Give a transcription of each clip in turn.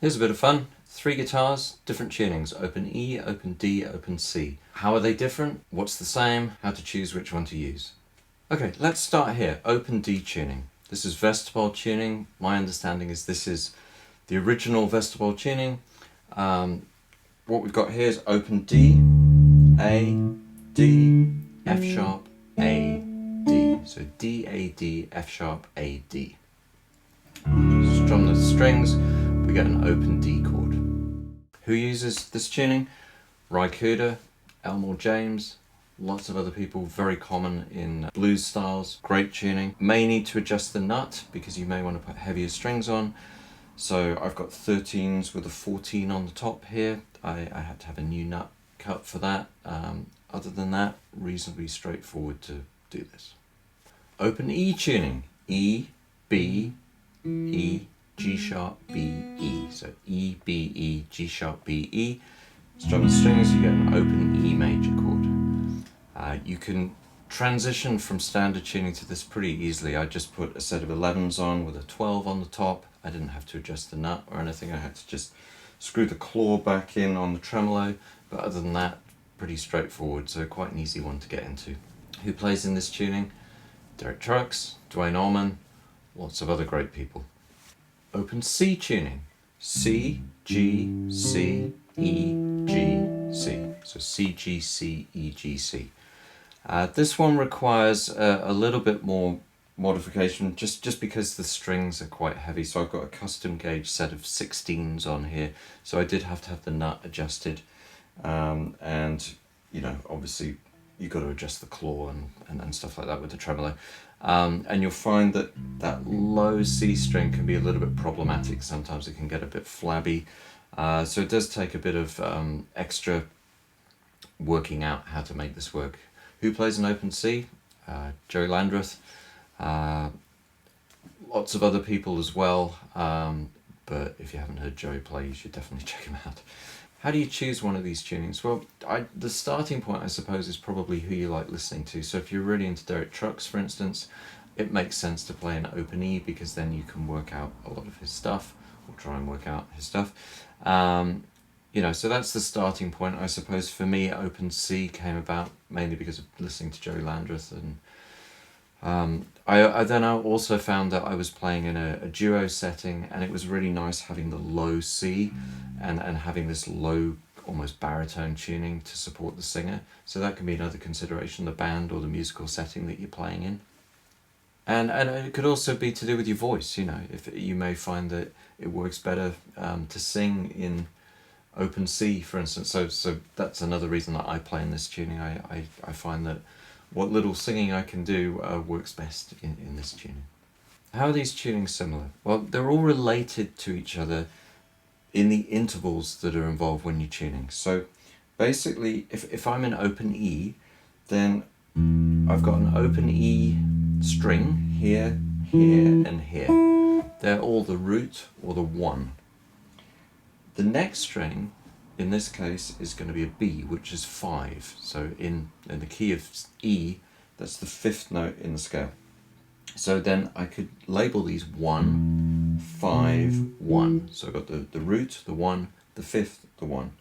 Here's a bit of fun. 3 guitars, different tunings. Open E, open D, open C. How are they different? What's the same? How to choose which one to use. Okay, let's start here. Open D tuning. This is Vestapol tuning. My understanding is this is the original Vestapol tuning. What we've got here is open D, A, D, F sharp, A, D. So D, A, D, F sharp, A, D. Strum the strings, we get an open D chord. Who uses this tuning? Ry Cooder, Elmore James, lots of other people, very common in blues styles. Great tuning. May need to adjust the nut because you may want to put heavier strings on. So I've got 13s with a 14 on the top here. I had to have a new nut cut for that. Other than that, reasonably straightforward to do this. Open E tuning. E, B, E, G sharp, B, E. So E, B, E, G sharp, B, E. Strum the strings, you get an open E major chord. You can transition from standard tuning to this pretty easily. I just put a set of 11s on with a 12 on the top. I didn't have to adjust the nut or anything. I had to just screw the claw back in on the tremolo. But other than that, pretty straightforward. So quite an easy one to get into. Who plays in this tuning? Derek Trucks, Dwayne Allman, lots of other great people. Open C tuning. C, G, C, E, G, C. So C, G, C, E, G, C. This one requires a little bit more modification just because the strings are quite heavy. So I've got a custom gauge set of 16s on here. So I did have to have the nut adjusted. And, you know, obviously you've got to adjust the claw and stuff like that with the tremolo. And you'll find that that low C string can be a little bit problematic. Sometimes it can get a bit flabby. So it does take a bit of extra working out how to make this work. Who plays an open C? Joey Landreth. Lots of other people as well. But if you haven't heard Joey play, you should definitely check him out. How do you choose one of these tunings? Well, the starting point, I suppose, is probably who you like listening to. So if you're really into Derek Trucks, for instance, it makes sense to play an open E because then you can work out a lot of his stuff, or try and work out his stuff. You know, so that's the starting point. I suppose for me, open C came about mainly because of listening to Joey Landreth. And I then also found that I was playing in a duo setting, and it was really nice having the low C and having this low, almost baritone tuning to support the singer. So that can be another consideration, the band or the musical setting that you're playing in. And it could also be to do with your voice, you know, if you may find that it works better to sing in open C, for instance. So that's another reason that I play in this tuning. I find that what little singing I can do works best in this tuning. How are these tunings similar? Well, they're all related to each other in the intervals that are involved when you're tuning. So basically, if I'm in open E, then I've got an open E string here, here, and here. They're all the root or the 1. The next string, in this case, is going to be a B, which is 5. So in the key of E, that's the 5th note in the scale. So then I could label these 1, 5, 1. So I've got the root, the 1, the 5th, the 1.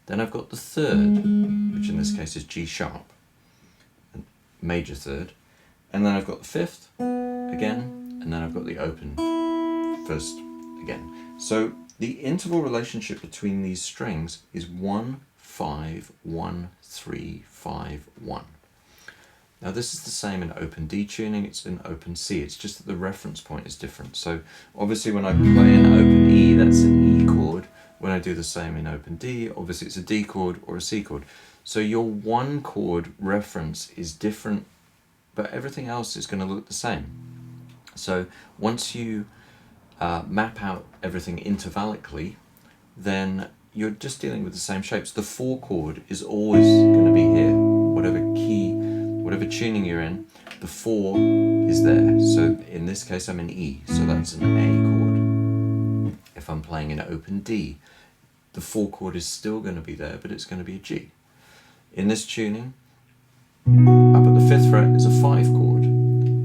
Then I've got the 3rd, which in this case is G sharp, major 3rd. And then I've got the 5th again, and then I've got the open 1st again. So the interval relationship between these strings is 1, 5, 1, 3, 5, 1. Now this is the same in open D tuning, it's in open C, it's just that the reference point is different. So obviously when I play an open E, that's an E chord. When I do the same in open D, obviously it's a D chord or a C chord. So your 1 chord reference is different, but everything else is going to look the same. So once you map out everything intervallically, then you're just dealing with the same shapes. The 4 chord is always going to be here. Whatever key, whatever tuning you're in, the 4 is there. So in this case I'm in E, so that's an A chord. If I'm playing in open D, the 4 chord is still going to be there, but it's going to be a G. In this tuning, up at the 5th fret is a 5 chord.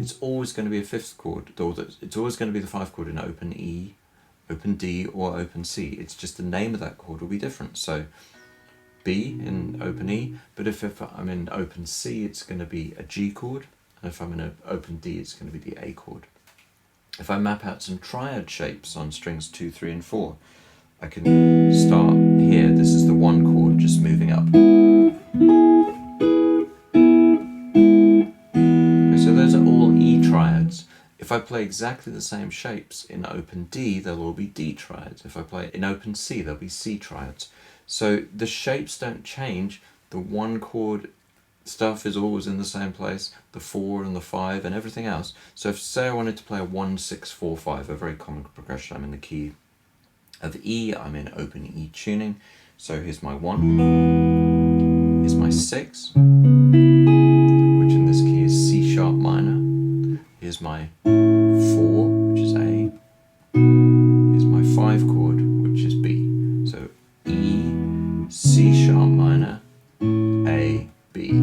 It's always going to be a 5th chord, or it's always going to be the 5 chord in open E, open D or open C. It's just the name of that chord will be different. So B in open E, but if I'm in open C, it's going to be a G chord, and if I'm in open D, it's going to be the A chord. If I map out some triad shapes on strings 2, 3, and 4, I can start here. This is the one chord just moving up. Okay, so those are all E triads. If I play exactly the same shapes in open D, they'll all be D triads. If I play in open C, they'll be C triads. So the shapes don't change. The one chord stuff is always in the same place, the 4 and the 5 and everything else. So if, say I wanted to play a 1, 6, 4, 5, a very common progression, I'm in the key of E, I'm in open E tuning. So here's my 1, here's my 6, which in this key is C sharp minor. Here's my 4, which is A. Here's my 5 chord, which is B. So E, C sharp minor, A, B.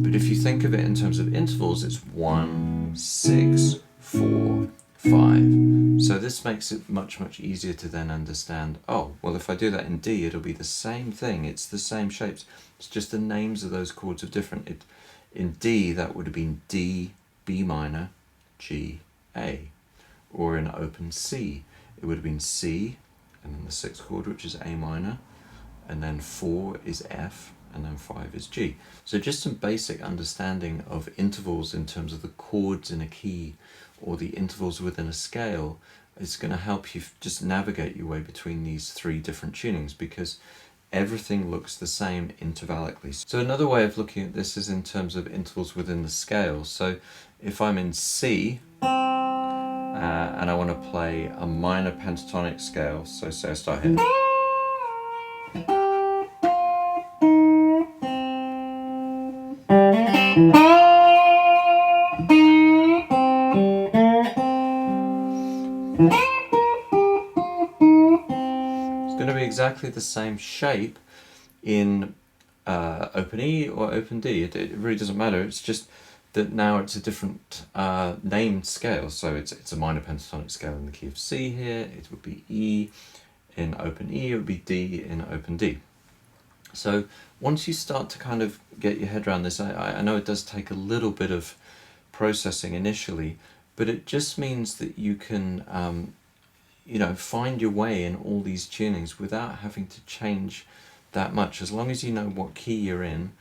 But if you think of it in terms of intervals, it's 1, 6, 4, 5. So this makes it much, much easier to then understand, oh, well, if I do that in D, it'll be the same thing. It's the same shapes. It's just the names of those chords are different. In D, that would have been D, B minor, G, A. Or in open C, it would have been C, and then the 6th chord, which is A minor, and then 4 is F, and then 5 is G. So just some basic understanding of intervals in terms of the chords in a key or the intervals within a scale is going to help you just navigate your way between these 3 different tunings, because everything looks the same intervallically. So another way of looking at this is in terms of intervals within the scale. So if I'm in C and I want to play a minor pentatonic scale, so say I start here. It's going to be exactly the same shape in open E or open D. It really doesn't matter. It's just that now it's a different named scale. So it's a minor pentatonic scale in the key of C here. It would be E in open E. It would be D in open D. So once you start to kind of get your head around this, I know it does take a little bit of processing initially, but it just means that you can find your way in all these tunings without having to change that much, as long as you know what key you're in,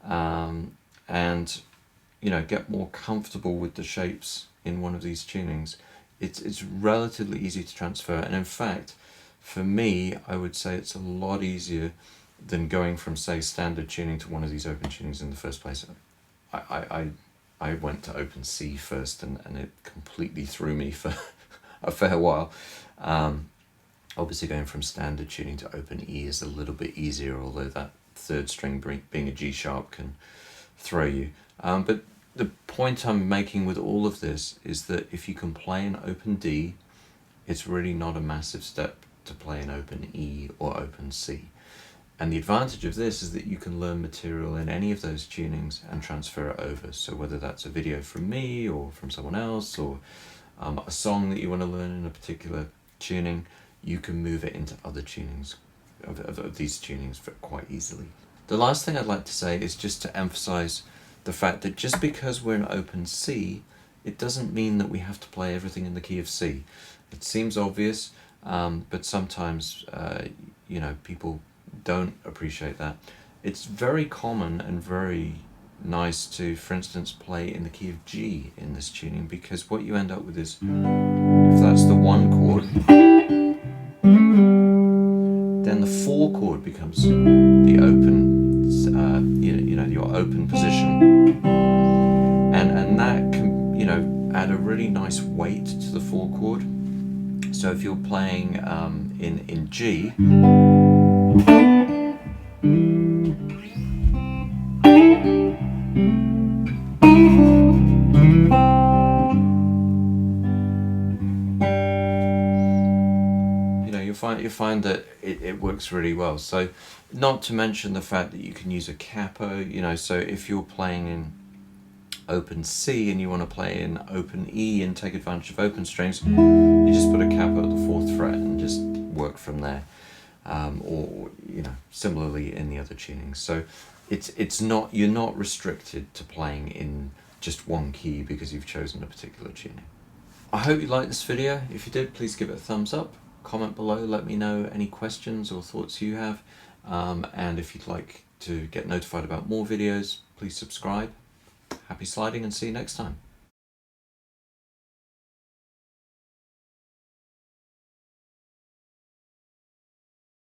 and get more comfortable with the shapes in one of these tunings. It's relatively easy to transfer, and in fact, for me, I would say it's a lot easier than going from, say, standard tuning to one of these open tunings in the first place. I went to open C first, and it completely threw me for a fair while. Obviously going from standard tuning to open E is a little bit easier, although that 3rd string being a G sharp can throw you. But the point I'm making with all of this is that if you can play an open D, it's really not a massive step to play an open E or open C. And the advantage of this is that you can learn material in any of those tunings and transfer it over. So whether that's a video from me or from someone else, or a song that you want to learn in a particular tuning, you can move it into other tunings of these tunings quite easily. The last thing I'd like to say is just to emphasize the fact that just because we're in open C, it doesn't mean that we have to play everything in the key of C. It seems obvious, but sometimes people don't appreciate that. It's very common and very nice to, for instance, play in the key of G in this tuning, because what you end up with is, if that's the 1 chord, then the 4 chord becomes the open, your open position, and that can, add a really nice weight to the 4 chord. So if you're playing in G, you find that it works really well. So not to mention the fact that you can use a capo, so if you're playing in open C and you want to play in open E and take advantage of open strings, you just put a capo at the 4th fret and just work from there, or you know, similarly in the other tunings. So it's not, you're not restricted to playing in just one key because you've chosen a particular tuning. I hope you liked this video. If you did, please give it a thumbs up, comment below, let me know any questions or thoughts you have, and if you'd like to get notified about more videos, please subscribe. Happy sliding and see you next time.